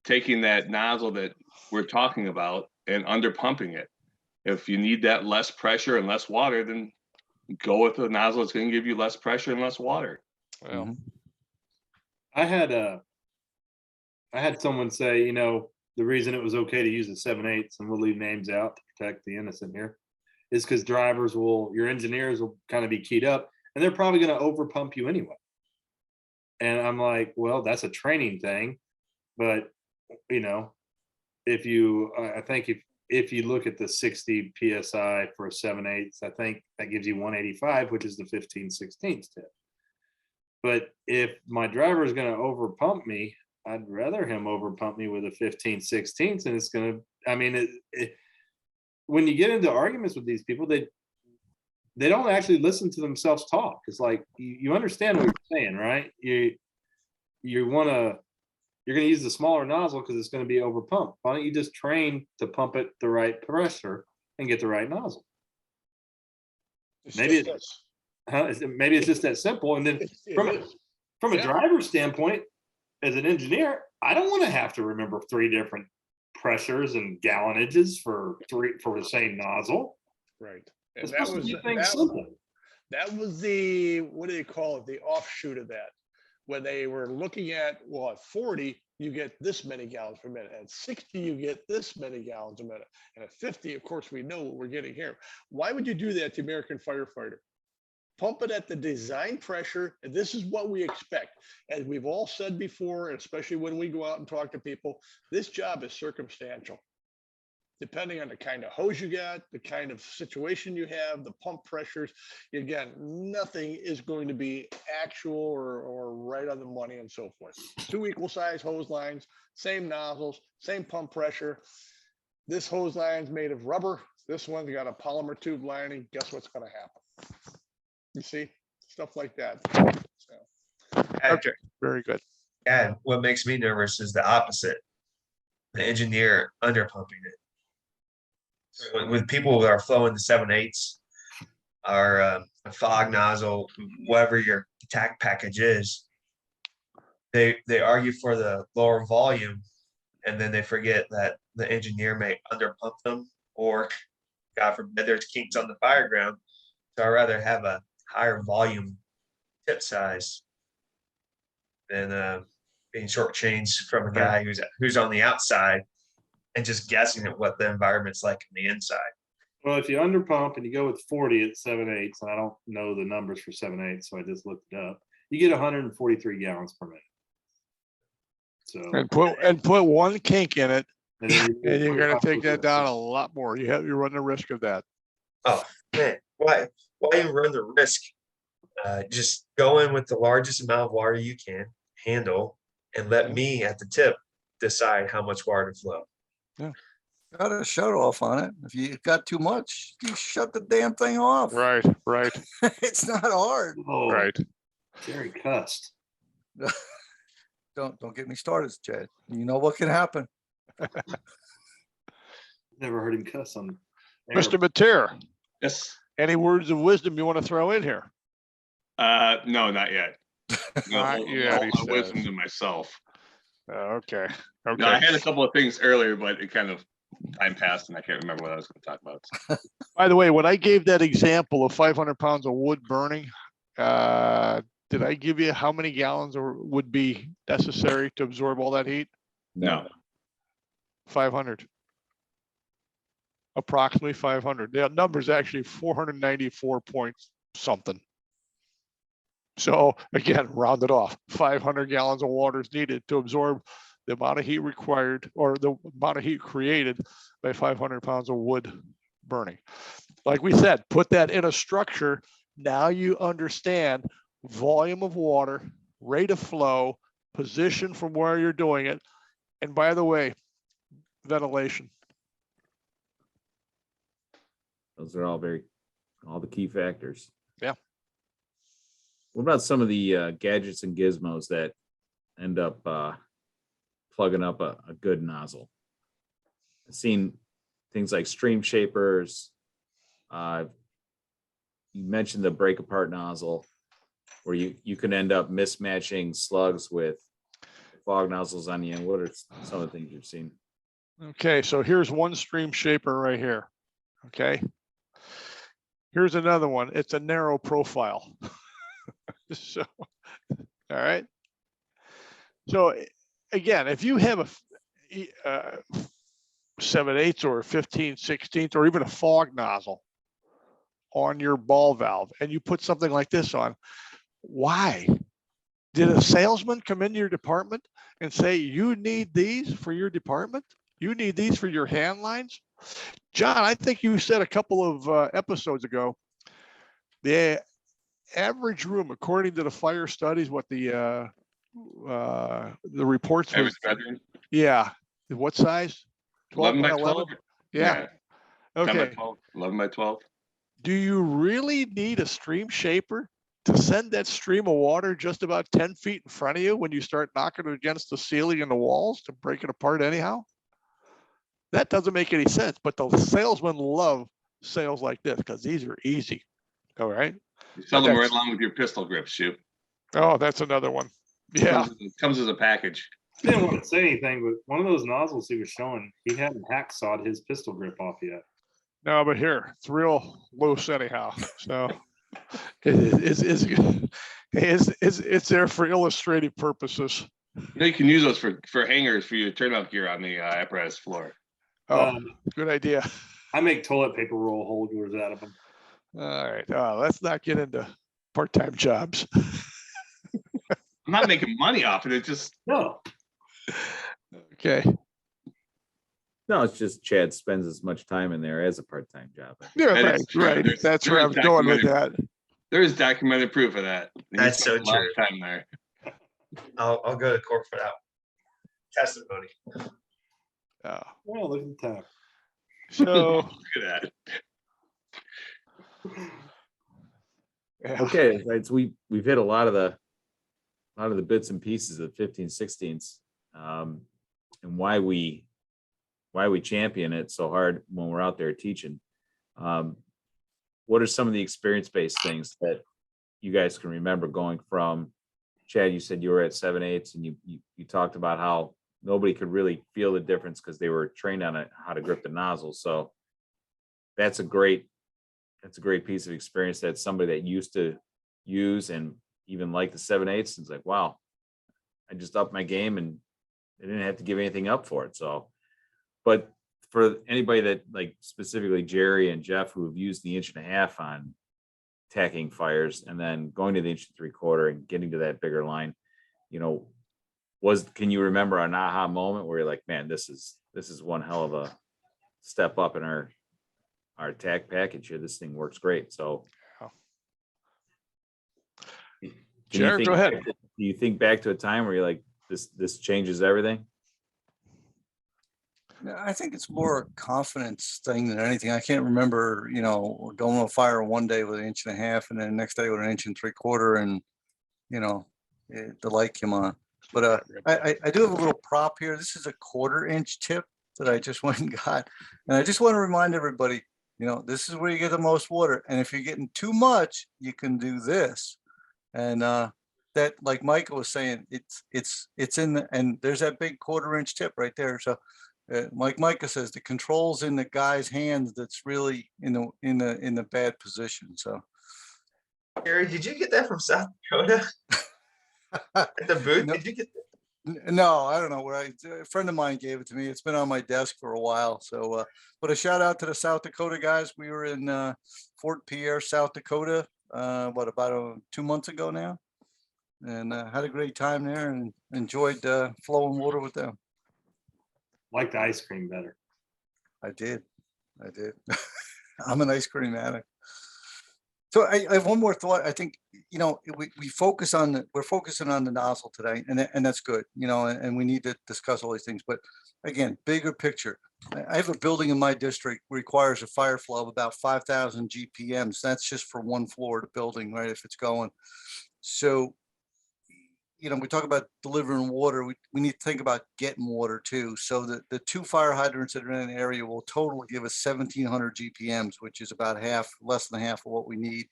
taking that nozzle that we're talking about and underpumping it. If you need that less pressure and less water, then go with the nozzle that's going to give you less pressure and less water. Well, I had someone say, the reason it was okay to use a 7/8, and we'll leave names out to protect the innocent here, is because your engineers will kind of be keyed up, and they're probably going to over pump you anyway. And I'm like, well, that's a training thing. But, you know, I think if you look at the 60 PSI for a 7/8, I think that gives you 185, which is the 15/16 tip. But if my driver is going to over pump me, I'd rather him over pump me with a 15/16, and it's going to, I mean, when you get into arguments with these people, they don't actually listen to themselves talk. It's like, you understand what you're saying, right? You're going to use the smaller nozzle because it's going to be over pumped. Why don't you just train to pump it the right pressure and get the right nozzle? Maybe it's just that simple. And then from a driver's standpoint, as an engineer, I don't want to have to remember 3 different pressures and gallonages for the same nozzle. Right. And that was the, what do you call it? The offshoot of that. When they were looking at, well, at 40, you get this many gallons per minute. At 60, you get this many gallons a minute. And at 50, of course, we know what we're getting here. Why would you do that to American firefighter? Pump it at the design pressure, and this is what we expect. As we've all said before, especially when we go out and talk to people, this job is circumstantial. Depending on the kind of hose you got, the kind of situation you have, the pump pressures, again, nothing is going to be actual or right on the money and so forth. 2 equal size hose lines, same nozzles, same pump pressure. This hose line's made of rubber. This one's got a polymer tube lining. Guess what's going to happen? You see, stuff like that. So, okay, very good. And what makes me nervous is the opposite. The engineer under pumping it. So with people that are flowing the 7/8 or a fog nozzle, whatever your attack package is, they argue for the lower volume, and then they forget that the engineer may under pump them, or God forbid there's kinks on the fireground. So I'd rather have a higher volume tip size than being shortchanged from a guy who's on the outside and just guessing at what the environment's like on the inside. Well, if you under pump and you go with 40 at 7/8, and I don't know the numbers for 7/8, so I just looked it up, you get 143 gallons per minute. So and put 1 kink in it, and you're going to take that down a lot more. You run the risk of that. Oh man, why you run the risk? Just go in with the largest amount of water you can handle, and let me at the tip decide how much water to flow. Yeah. Got a shut off on it. If you got too much, you shut the damn thing off. Right. It's not hard. Oh, Right. Jerry cussed. Don't get me started, Chad. You know what can happen. Never heard him cuss on air. Mr. Mateer, Yes. any words of wisdom you want to throw in here? No, not yet. No, Not yet, all he my says. wisdom to myself. Okay. No, I had a couple of things earlier, but it kind of time passed and I can't remember what I was going to talk about. By the way, when I gave that example of 500 pounds of wood burning, did I give you how many gallons would be necessary to absorb all that heat? No. 500. Approximately 500. The number's actually 494 point something. So again, round it off. 500 gallons of water is needed to absorb the amount of heat required, or the amount of heat created by 500 pounds of wood burning. Like we said, put that in a structure. Now you understand volume of water, rate of flow, position from where you're doing it. And by the way, ventilation. Those are all the key factors. Yeah. What about some of the gadgets and gizmos that end up plugging up a good nozzle? I've seen things like stream shapers. You mentioned the break apart nozzle, where you can end up mismatching slugs with fog nozzles on the end. What are some of the things you've seen? Okay, so here's one stream shaper right here. Okay. Here's another one. It's a narrow profile. So, all right. So again, if you have a 7/8 or a 15/16 or even a fog nozzle, on your ball valve and you put something like this on, why? Did a salesman come into your department and say, you need these for your department? You need these for your hand lines? John, I think you said a couple of episodes ago, the average room, according to the fire studies, what the reports Average was, bedroom, yeah, what size? 12 11 by by 11? 12. Yeah, 10 by okay. 12, 11 by 12. Do you really need a stream shaper to send that stream of water just about 10 feet in front of you when you start knocking it against the ceiling and the walls to break it apart anyhow? That doesn't make any sense, but the salesmen love sales like this because these are easy. All right. You sell But them right that's- along with your pistol grip, Shupe. Oh, that's another one. Yeah. Comes as a package. I didn't want to say anything, but one of those nozzles he was showing, he hadn't hacksawed his pistol grip off yet. No, but here, it's real loose anyhow. So it's there for illustrative purposes. You know, you can use those for hangers for your turnout gear on the apparatus floor. Oh, good idea. I make toilet paper roll holders out of them. All right. Let's not get into part-time jobs. I'm not making money off it. It's just No, Okay. No, it's just Chad spends as much time in there as a part-time job. Yeah, That right, is true. right. There's- That's where I was there's going with that. documented- there is documented proof of that. He That's so spent a lot true. of time there. I'll go to court for that testimony. well, look at the time. So, Look at that. yeah. Okay, right, so we've hit a lot of the bits and pieces of 15/16s, and why we champion it so hard when we're out there teaching. What are some of the experience-based things that you guys can remember going from? Chad, you said you were at 7/8 and you talked about how nobody could really feel the difference because they were trained on it, how to grip the nozzle. So that's a great piece of experience. That's somebody that used to use and even like the 7/8. It's like, wow, I just upped my game and I didn't have to give anything up for it. So, but for anybody that, like specifically Jerry and Jeff, who have used the 1.5" on tacking fires and then going to the 1 3/4 and getting to that bigger line, you know, can you remember an aha moment where you're like, man, this is one hell of a step up in our tack package here. This thing works great. So Jared, go ahead. Do you think back to a time where you're like, this changes everything? I think it's more a confidence thing than anything. I can't remember, going to a fire one day with 1.5" and then the next day with 1 3/4 and, the light came on. But I do have a little prop here. This is a 1/4" tip that I just went and got. And I just want to remind everybody, this is where you get the most water. And if you're getting too much, you can do this. And that, like Michael was saying, it's in the, and there's that big 1/4" tip right there. So like Micah says, the control's in the guy's hands that's really in the bad position. So Gary, did you get that from South Dakota? At the booth? No. Did you get no, I don't know where a friend of mine gave it to me. It's been on my desk for a while. So, but a shout out to the South Dakota guys. We were in Fort Pierre, South Dakota, about 2 months ago now, and had a great time there and enjoyed flowing water with them. Like the ice cream better. I did. I'm an ice cream addict. So I have one more thought. I think, we're focusing on the nozzle today, and that's good, and we need to discuss all these things. But again, bigger picture. I have a building in my district requires a fire flow of about 5,000 GPMs. That's just for one floor of the building, right? If it's going. So, we talk about delivering water. We need to think about getting water too. So the 2 fire hydrants that are in an area will totally give us 1,700 GPMs, which is about less than half of what we need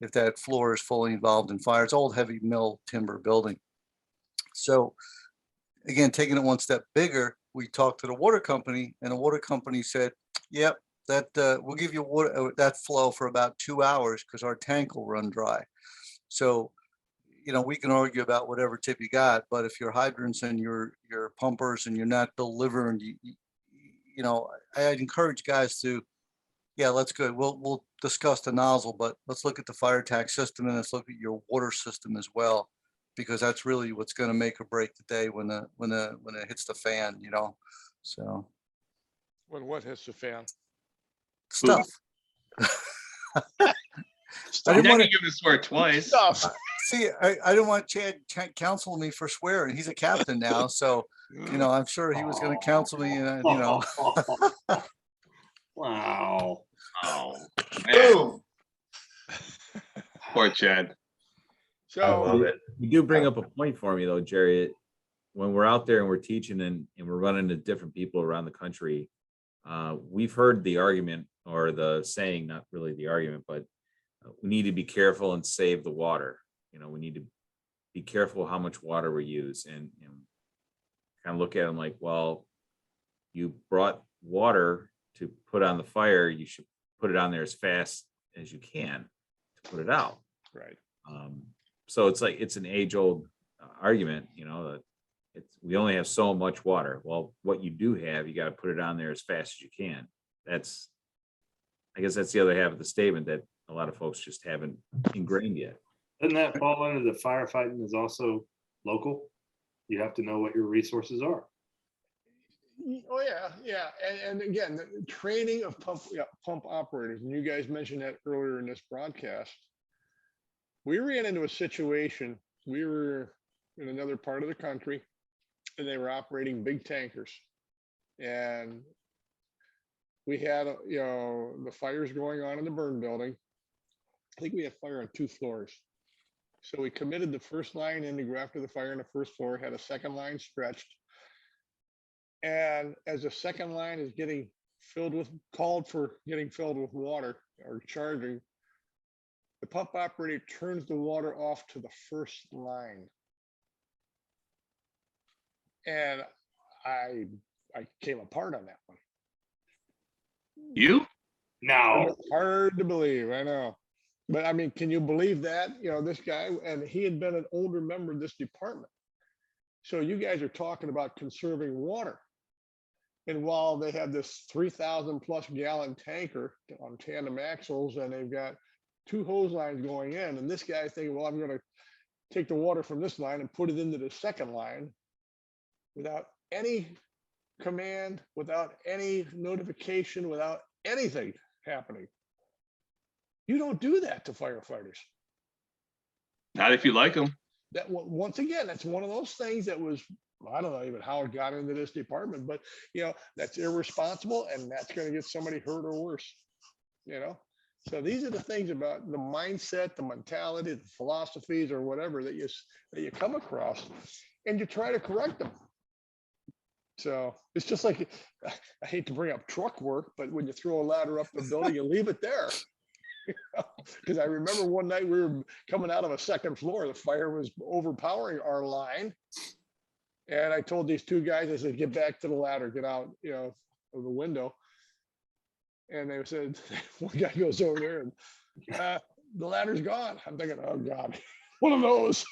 if that floor is fully involved in fire. It's old heavy mill timber building. So again, taking it one step bigger, we talked to the water company, and the water company said, "Yep, that we'll give you water that flow for about 2 hours because our tank will run dry." So we can argue about whatever tip you got, but if your hydrants and your pumpers and you're not delivering, I'd encourage guys to Yeah, that's good. We'll discuss the nozzle, but let's look at the fire attack system and let's look at your water system as well. Because that's really what's gonna make or break the day when it hits the fan, you know, so When what hits the fan? stuff. I You're didn't not want gonna to give him a swear twice. Stuff. see, I didn't want Chad counseling me for swearing. He's a captain now, so, you know, I'm sure he was gonna counsel me and, you know. Wow. Oh, man. Boom. Poor Chad. I So, love it. You do bring up a point for me though, Jerry. When we're out there and we're teaching and we're running to different people around the country, we've heard the argument or the saying, not really the argument, but we need to be careful and save the water. You know, we need to be careful how much water we use and kind of look at them like, well, you brought water to put on the fire, you should put it on there as fast as you can to put it out. right. So it's like, it's an age old argument, you know, that we only have so much water. Well, what you do have, you got to put it on there as fast as you can. I guess that's the other half of the statement that a lot of folks just haven't ingrained yet. Doesn't that fall under the firefighting is also local? You have to know what your resources are. Oh, yeah, yeah. And again, the training of pump operators, and you guys mentioned that earlier in this broadcast. We ran into a situation, we were in another part of the country and they were operating big tankers. And we had, the fires going on in the burn building. I think we had fire on 2 floors. So we committed the first line in to go after the fire on the first floor, had a second line stretched. And as the second line is getting called for getting filled with water or charging, the pump operator turns the water off to the first line. And I came apart on that one. You? Now, Hard to believe, I know. But I mean, can you believe that? This guy, and he had been an older member of this department. So you guys are talking about conserving water. And while they have this 3,000 plus gallon tanker on tandem axles, and they've got 2 hose lines going in, and this guy's thinking, well, I'm going to take the water from this line and put it into the second line without any command, without any notification, without anything happening. You don't do that to firefighters. Not if you like them. That once again, that's one of those things that was, I don't know even how it got into this department, but that's irresponsible and that's going to get somebody hurt or worse. So these are the things about the mindset, the mentality, the philosophies or whatever that you come across and you try to correct them. So it's just like, I hate to bring up truck work, but when you throw a ladder up the building, you leave it there. Because I remember one night we were coming out of a second floor, the fire was overpowering our line. And I told these 2 guys, I said, get back to the ladder, get out, of the window. And they said, one guy goes over there and the ladder's gone. I'm thinking, oh God, one of those.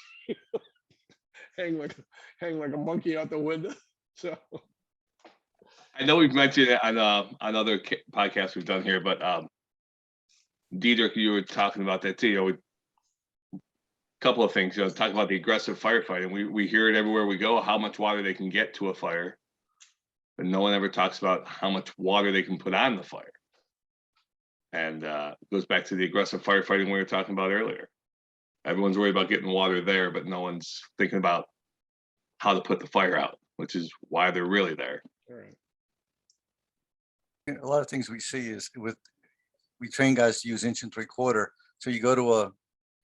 hang like a monkey out the window. So I know we've mentioned it on other podcasts we've done here, but Diederich, you were talking about that too. A couple of things. Talking about the aggressive firefighting. We hear it everywhere we go. How much water they can get to a fire, but no one ever talks about how much water they can put on the fire. And it goes back to the aggressive firefighting we were talking about earlier. Everyone's worried about getting water there, but no one's thinking about how to put the fire out, which is why they're really there. all right. A lot of things we see is we train guys to use 1 3/4. So you go to a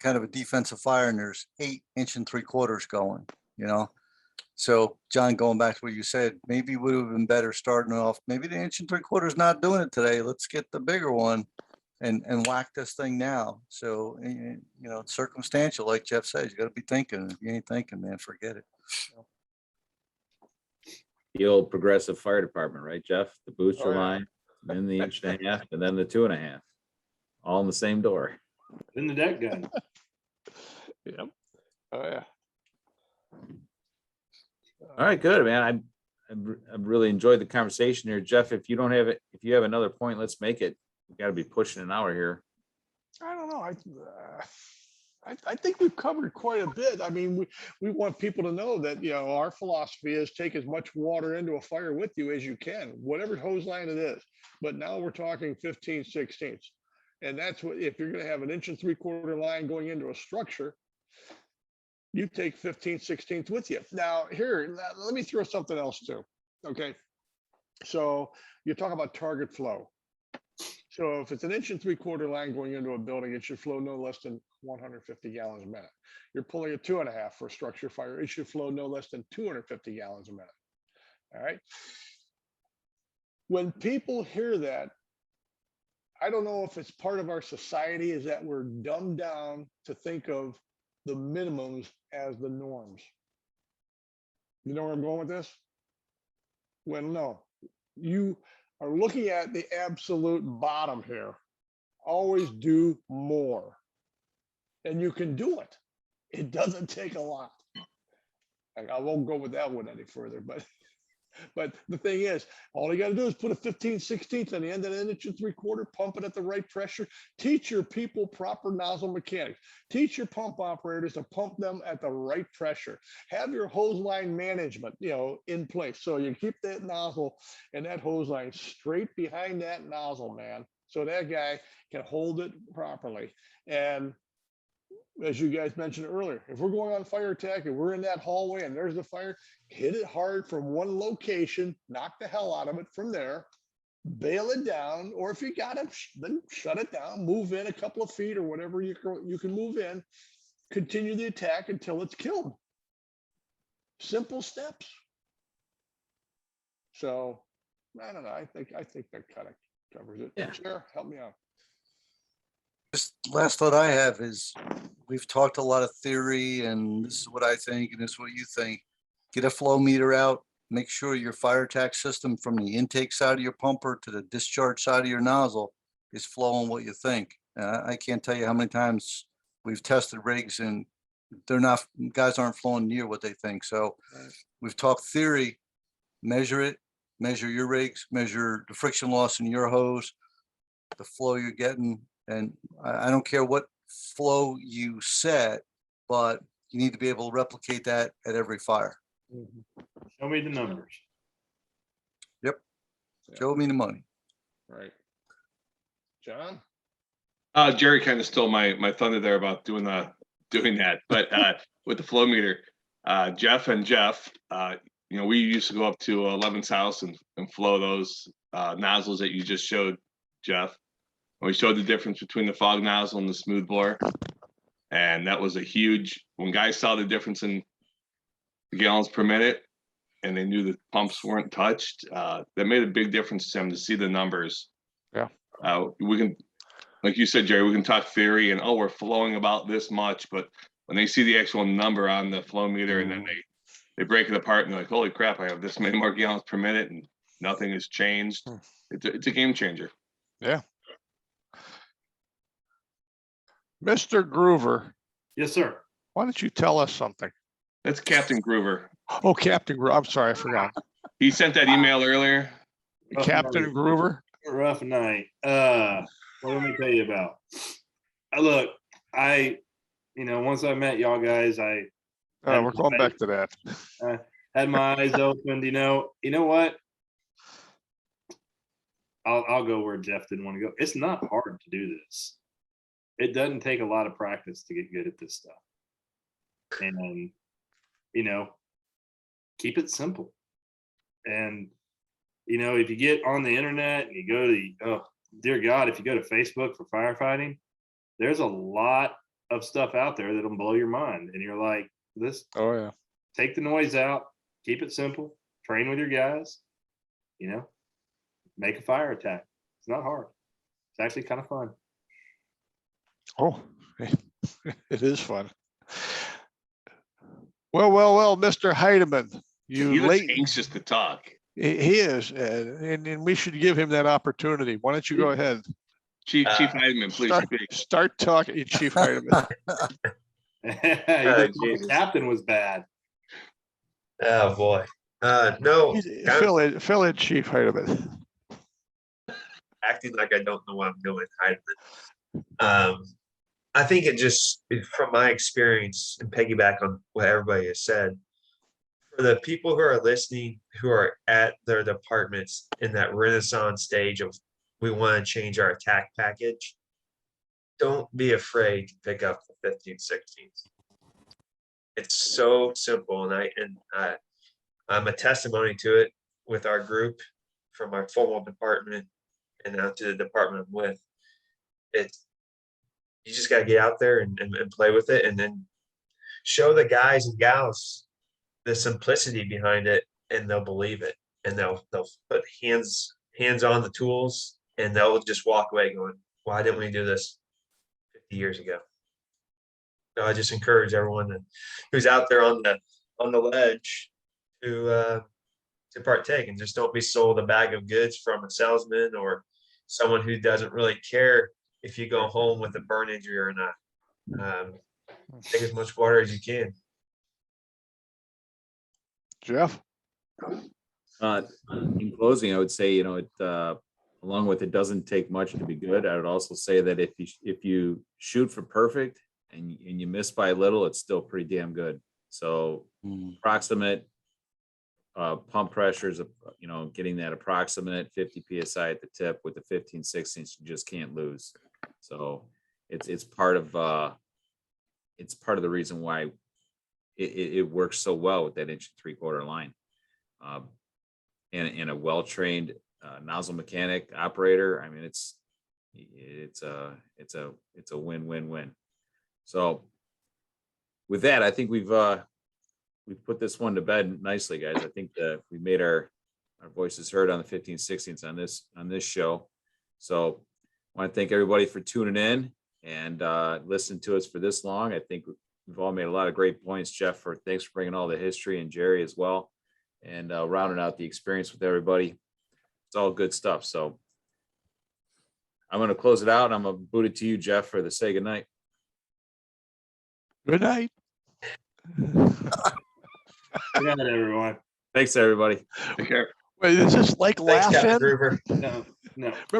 kind of a defensive fire and there's 8 1 3/4 going, So John, going back to what you said, maybe would have been better starting off. Maybe the 1 3/4 is not doing it today. Let's get the bigger one and whack this thing now. So, it's circumstantial, like Jeff says, you got to be thinking. If you ain't thinking, man, forget it. The old progressive fire department, right, Jeff? The booster Oh, yeah. line, then the 1.5 and then the 2.5, all in the same door. in the deck gun. Yep. Oh yeah. All right, good, man. I've really enjoyed the conversation here. Jeff, if you don't have it, if you have another point, let's make it. We gotta be pushing an hour here. I don't know. I think we've covered quite a bit. I mean, we want people to know that, you know, our philosophy is take as much water into a fire with you as you can, whatever hose line it is. But now we're talking 15/16. And that's what, if you're gonna have an 1 3/4 line going into a structure, you take 15/16 with you. Now here, let me throw something else too. Okay. So you talk about target flow. So if it's an 1 3/4 line going into a building, it should flow no less than 150 gallons a minute. You're pulling a 2.5 for a structure fire. It should flow no less than 250 gallons a minute. All right. When people hear that, I don't know if it's part of our society is that we're dumbed down to think of the minimums as the norms. You know where I'm going with this? Well, no, you are looking at the absolute bottom here. Always do more. And you can do it. It doesn't take a lot. I won't go with that one any further, but the thing is, all you got to do is put a 15/16 on the end of an 1 3/4, pump it at the right pressure. Teach your people proper nozzle mechanics. Teach your pump operators to pump them at the right pressure. Have your hose line management, you know, in place. So you keep that nozzle and that hose line straight behind that nozzle, man. So that guy can hold it properly. And as you guys mentioned earlier, if we're going on fire attack and we're in that hallway and there's the fire, hit it hard from one location, knock the hell out of it from there, bail it down, or if you got it, then shut it down, move in a couple of feet or whatever you can move in, continue the attack until it's killed. Simple steps. So I don't know. I think that kind of covers it. Yeah. Chair, help me out. Just last thought I have is we've talked a lot of theory and this is what I think and this is what you think. Get a flow meter out, make sure your fire attack system from the intake side of your pumper to the discharge side of your nozzle is flowing what you think. I can't tell you how many times we've tested rigs and they're not, guys aren't flowing near what they think. So we've talked theory, measure it, measure your rigs, measure the friction loss in your hose, the flow you're getting. And I don't care what flow you set, but you need to be able to replicate that at every fire. Show me the numbers. Yep. Show me the money. Right. John? Jerry kind of stole my thunder there about doing that. But with the flow meter, Jeff, you know, we used to go up to 11's house and flow those nozzles that you just showed, Jeff. And we showed the difference between the fog nozzle and the smooth bore. And that was a huge, when guys saw the difference in the gallons per minute and they knew the pumps weren't touched, that made a big difference to them to see the numbers. Yeah. We can, like you said, Jerry, we can talk theory and, oh, we're flowing about this much, but when they see the actual number on the flow meter and then they break it apart and they're like, holy crap, I have this many more gallons per minute and nothing has changed. It's a game changer. Yeah. Mr. Gruver, Yes, sir. why don't you tell us something? That's Captain Gruver. Oh, Captain Gruver. I'm sorry, I forgot. He sent that email earlier. Captain Gruver. Rough night. What let me tell you about? Look, you know, once I met y'all guys, We're going back to that. had my eyes opened. You know what? I'll go where Jeff didn't want to go. It's not hard to do this. It doesn't take a lot of practice to get good at this stuff. And, you know, keep it simple. And, you know, if you get on the internet and you go to dear God, if you go to Facebook for firefighting, there's a lot of stuff out there that'll blow your mind. And you're like, Oh, yeah. Take the noise out, keep it simple, train with your guys, you know, make a fire attack. It's not hard. It's actually kind of fun. Oh, it is fun. Well, Mr. Hydeman, He you looks late. anxious to talk. He is, and we should give him that opportunity. Why don't you go ahead? Chief Hydeman, please speak. Start talking, Chief Hydeman. The captain was bad. Oh, boy. No. Fill in, Chief Hydeman. acting like I don't know what I'm doing. I think it just, from my experience and piggyback on what everybody has said, for the people who are listening, who are at their departments in that renaissance stage of we want to change our attack package, don't be afraid to pick up the 15, 16s. It's so simple, and I'm a testimony to it with our group from our formal department and now to the department I'm with. You just got to get out there and play with it, and then show the guys and gals the simplicity behind it, and they'll believe it, and they'll put hands on the tools, and they'll just walk away going, why didn't we do this 50 years ago? So I just encourage everyone who's out there on the ledge to partake, and just don't be sold a bag of goods from a salesman or someone who doesn't really care if you go home with a burn injury or not. Take as much water as you can. Jeff? In closing, I would say, along with it doesn't take much to be good. I would also say that if you shoot for perfect and you miss by a little, it's still pretty damn good. So approximate pump pressures, getting that approximate 50 PSI at the tip with the 15, 16, you just can't lose. So it's part of the reason why it works so well with that 1 3/4 line. And a well-trained nozzle mechanic operator. I mean, it's a win-win-win. So with that, I think we've put this one to bed nicely, guys. I think that we made our voices heard on the 15, 16s on this show. So I want to thank everybody for tuning in and listening to us for this long. I think we've all made a lot of great points. Jeff, thanks for bringing all the history, and Jerry as well, and rounding out the experience with everybody. It's all good stuff. So I'm going to close it out, and I'm going to boot it to you, Jeff, to say good night. Good night. Good night, everyone. Thanks, everybody. Take care. Wait, is this like Thanks, Captain laughing? Gruver. No.